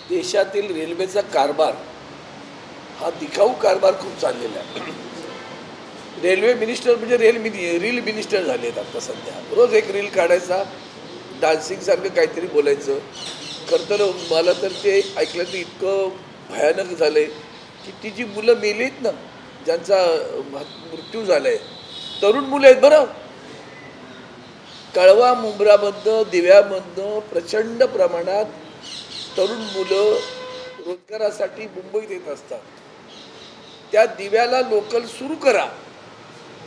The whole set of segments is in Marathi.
देशातील रेल्वेचा कारभार हा दिखाऊ कारभार खूप चाललेला आहे. रेल्वे मिनिस्टर म्हणजे रील मिनिस्टर झाले आहेत आता सध्या. रोज एक रील काढायचा, डान्सिंगसारखं काहीतरी बोलायचं. खरं तर मला तर ते ऐकल्यानं इतकं भयानक झालं आहे की ती जी मुलं मेली आहेत ना, ज्यांचा मृत्यू झाला आहे, तरुण मुलं आहेत बरं. कळवा मुंब्रामधनं दिव्यामधनं प्रचंड प्रमाणात तरुण मुलं रोजगारासाठी मुंबईत येत असतात. त्या दिव्याला लोकल सुरू करा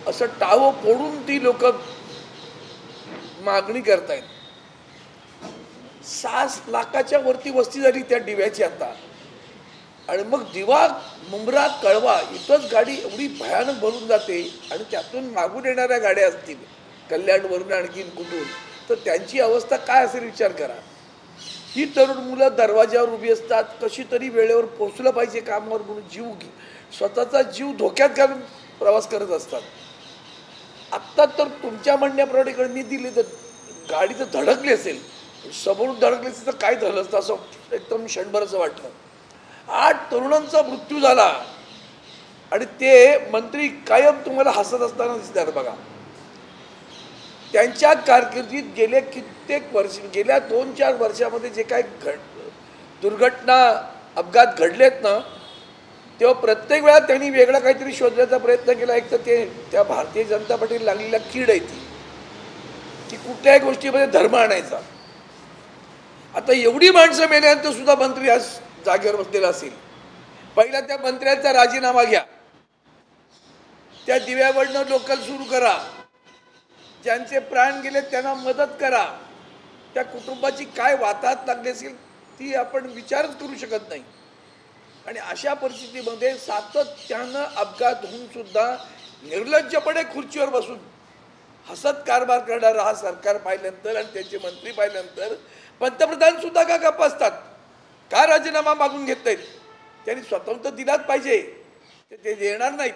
असं टावं फोडून ती लोक मागणी करतायत. 6 लाखाच्या वरती वस्ती झाली त्या दिव्याची आता. आणि मग दिवा मुंब्रा कळवा इथंच गाडी एवढी भयानक भरून जाते आणि त्यातून मागून येणाऱ्या गाड्या असतील कल्याणवरून आणखीन कुठून, तर त्यांची अवस्था काय असेल विचार करा. ही तरुण मुलं दरवाज्यावर उभी असतात, कशी तरी वेळेवर पोहोचलं पाहिजे कामावर म्हणून स्वतःचा जीव धोक्यात घालून प्रवास करत असतात. आत्ता तर तुमच्या म्हणण्याप्रमाणे गणनी दिली तर गाडी तर धडकली असेल, समोरून धडकली असेल तर काय झालं असतं असं एकदम क्षणभर असं वाटलं. 8 तरुणांचा मृत्यू झाला आणि ते मंत्री कायम तुम्हाला हसत असताना दिसतात बघा. त्यांच्या कारकिर्दीत गेले कित्येक वर्ष, गेल्या 2-4 वर्षामध्ये जे काय दुर्घटना अपघात घडलेत ना, तेव्हा प्रत्येक वेळा त्यांनी वेगळा काहीतरी शोधण्याचा प्रयत्न केला. एक तर ते त्या भारतीय जनता पार्टीला लागलेला कीड आहे ती कुठल्याही गोष्टीमध्ये धर्म आणायचा. आता एवढी माणसं मेल्यानंतर सुद्धा मंत्री आज जागेवर बसलेला असेल. पहिला त्या मंत्र्यांचा राजीनामा घ्या, त्या दिव्यावरनं लोकल सुरू करा, ज्यांचे प्राण गेले त्यांना मदत करा. त्या कुटुंबाची काय वाताहत लागली असेल ती आपण विचारच करू शकत नाही. आणि अशा परिस्थितीमध्ये सातत्यानं अपघात होऊन सुद्धा निर्लज्जपणे खुर्चीवर बसून हसत कारभार करणारा हा सरकार पाहिल्यानंतर आणि त्यांचे मंत्री पाहिल्यानंतर पंतप्रधान सुद्धा का गप्प असतात, का राजीनामा मागून घेत नाहीत. त्यांनी स्वतंत्र तर दिलाच पाहिजे, ते देणार नाहीत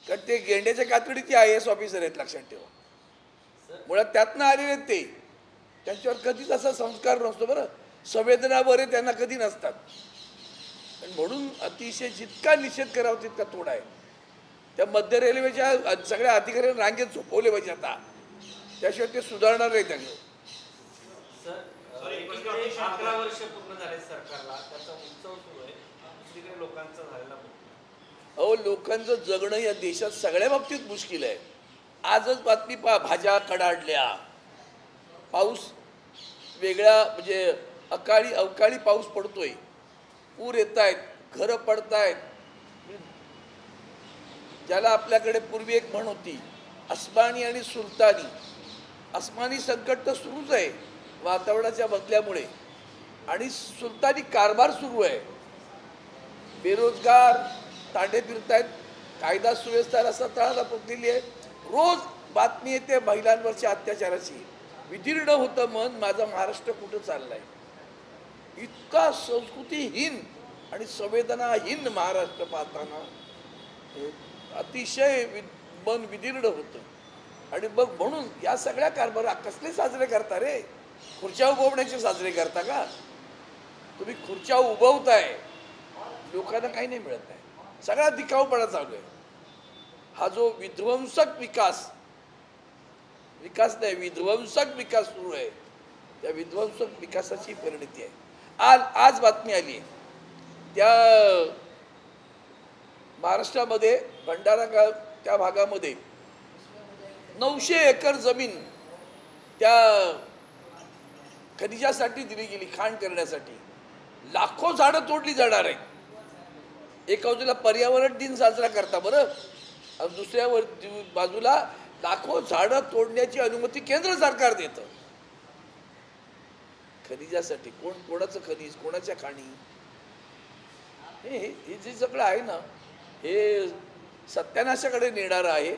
कारण ते गेंड्याच्या कातडीचे IAS ऑफिसर आहेत, लक्षात ठेवा. मुळात त्यातनं आलेले आहेत ते, त्यांच्यावर कधीच असा संस्कार नसतो बरं, संवेदना बरे त्यांना कधी नसतात. आणि म्हणून अतिशय जितका निषेध करावा तितका थोडा आहे. त्या मध्य रेल्वेच्या सगळ्या अधिकाऱ्यांना रांगेत झोपवले पाहिजे आता, त्याशिवाय ते सुधारणार नाही. त्यांना 11 वर्ष पूर्ण झाले सरकारला, त्याचा उत्सव सुरू आहे, दुसरीकडे लोकांचा झालेला. अहो, लोकांचं जगणं या देशात सगळ्या बाबतीत मुश्किल आहे. आजच बातमी पहा, भाज्या कडाडल्या, पाऊस वेगळा म्हणजे अवकाळी पाऊस पडतोय, पूर येत आहेत, घरं पडत आहेत. ज्याला आपल्याकडे पूर्वी एक म्हण होती, अस्मानी आणि सुलतानी. अस्मानी संकट तर सुरूच आहे वातावरणाच्या बदल्यामुळे, आणि सुलतानी कारभार सुरू आहे. बेरोजगार तांडे फिरतायत, कायदा सुव्यवस्था असा तळाला पोचलेली आहे. रोज बातमी येते महिलांवरच्या अत्याचाराची. विदीर्ण होतं मन, माझा महाराष्ट्र कुठं चाललाय. इतका संस्कृतीहीन आणि संवेदनाहीन महाराष्ट्र पाहताना अतिशय मन विदीर्ण होतं. आणि मग म्हणून या सगळ्या कारभार कसले साजरे करता रे? खुर्च्या उभवण्याचे साजरे करता का तुम्ही? खुर्च्या उभवताय, लोकांना काही नाही मिळत आहे, सगळा दिखाऊपणा चालू आहे. हा जो विध्वंसक विकास नाही, विध्वंसक विकास सुरू आहे, त्या विध्वंसक विकासाची परिणती आहे. आज बातमी आली आहे, त्या महाराष्ट्रामध्ये भंडारा त्या भागामध्ये 900 एकर जमीन त्या खनिजासाठी दिली गेली, खाण करण्यासाठी. लाखो झाडं तोडली जाणार आहेत. एका बाजूला पर्यावरण दिन साजरा करता बरं, आणि दुसऱ्या बाजूला लाखो झाडं तोडण्याची अनुमती केंद्र सरकार देतं खनिजासाठी. कोणाचं खनिज, कोणाच्या खाणी, हे जे सगळं आहे ना, हे सत्यानाशाकडे नेणारं आहे.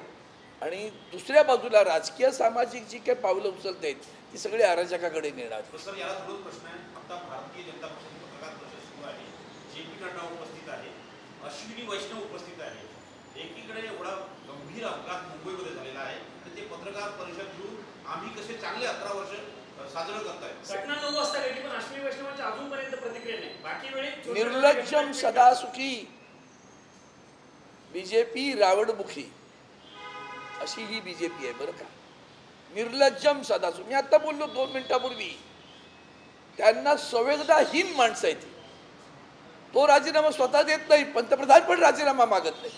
आणि दुसऱ्या बाजूला राजकीय सामाजिक जी काही पावलं उचलत आहेत ती सगळी अराजकाकडे नेणार. सर, याला थोडं प्रश्न आहे. आता भारतीय जनता पक्षाची पत्रकार परिषद सुरू आहे, JP नड्डा उपस्थित आहे, अश्विनी वैष्णव उपस्थित आहे. एकीकडे एवढा गंभीर अपघात मुंबईमध्ये झालेला आहे आणि ते पत्रकार परिषद घेऊन आम्ही कसे चांगले 11 वर्ष साजरं करतायत. घटना 9 वाजता घडली, पण अश्विनी वैष्णवांची अजूनपर्यंत प्रतिक्रिया नाही. निर्लज्जम सदासुखी, बीजेपी रावणमुखी, अशी ही बीजेपी आहे बरं का. निर्लज्जम सदासुखी. मी आता बोललो 2 मिनिटापूर्वी, त्यांना संवेदनाहीन माणसं आहे ती. तो राजीनामा स्वतः देत नाही, पंतप्रधान पण राजीनामा मागत नाही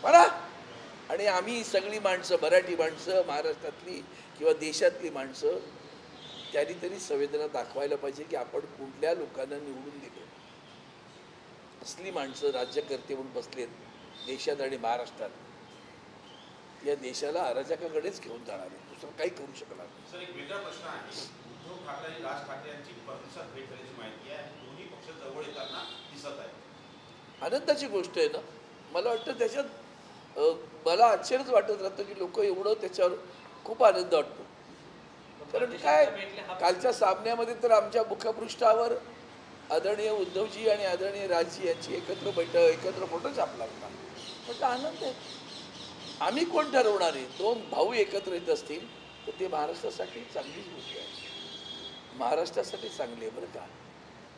बरं. आणि आम्ही सगळी माणसं, मराठी माणसं, महाराष्ट्रातली किंवा देशातली माणसं, त्यांनी तरी संवेदना दाखवायला पाहिजे की आपण कुठल्या लोकांना निवडून दिलं. असली माणसं राज्यकर्ते म्हणून बसलेत देशात आणि महाराष्ट्रात, या देशाला अराजकाकडेच घेऊन जाणार आहे, दुसरं काही करू शकणार नाही. सर, एक वेगळा प्रश्न आहे. उद्धव ठाकरे आणि राज ठाकरे यांची परदेशात भेट झाल्याची माहिती आहे. दोन्ही पक्ष जवळ येताना दिसत आहे. आनंदाची गोष्ट आहे ना. मला वाटतं त्याच्यात मला आश्चर्यच वाटत राहतं की लोक एवढं त्याच्यावर खूप आनंद वाटतो. कारण काय, कालच्या सामन्यामध्ये तर आमच्या मुखपृष्ठावर आदरणीय उद्धवजी आणि आदरणीय राजजी यांची एकत्र बैठक, एकत्र फोटो छापला होता. म्हटलं आनंद आहे. आम्ही कोण ठरवणार आहे? 2 भाऊ एकत्र येत असतील तर ते महाराष्ट्रासाठी चांगलीच गोष्ट आहे. महाराष्ट्रासाठी चांगली आहे बरं का.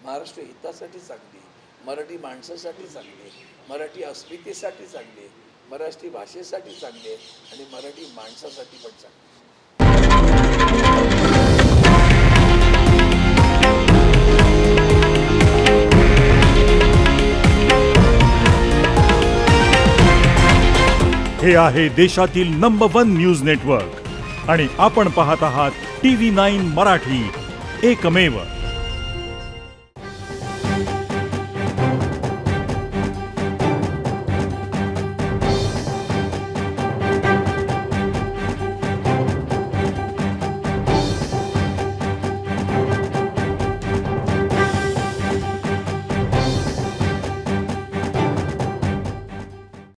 महाराष्ट्र हितासाठी चांगली, मराठी माणसासाठी चांगली, मराठी अस्मितेसाठी चांगली, मराठी भाषेसाठी चांगली आणि मराठी माणसासाठी पण चांगली. हे आहे देशातील नंबर 1 न्यूज नेटवर्क आणि आपण पाहत आहात TV9 मराठी, एकमेव.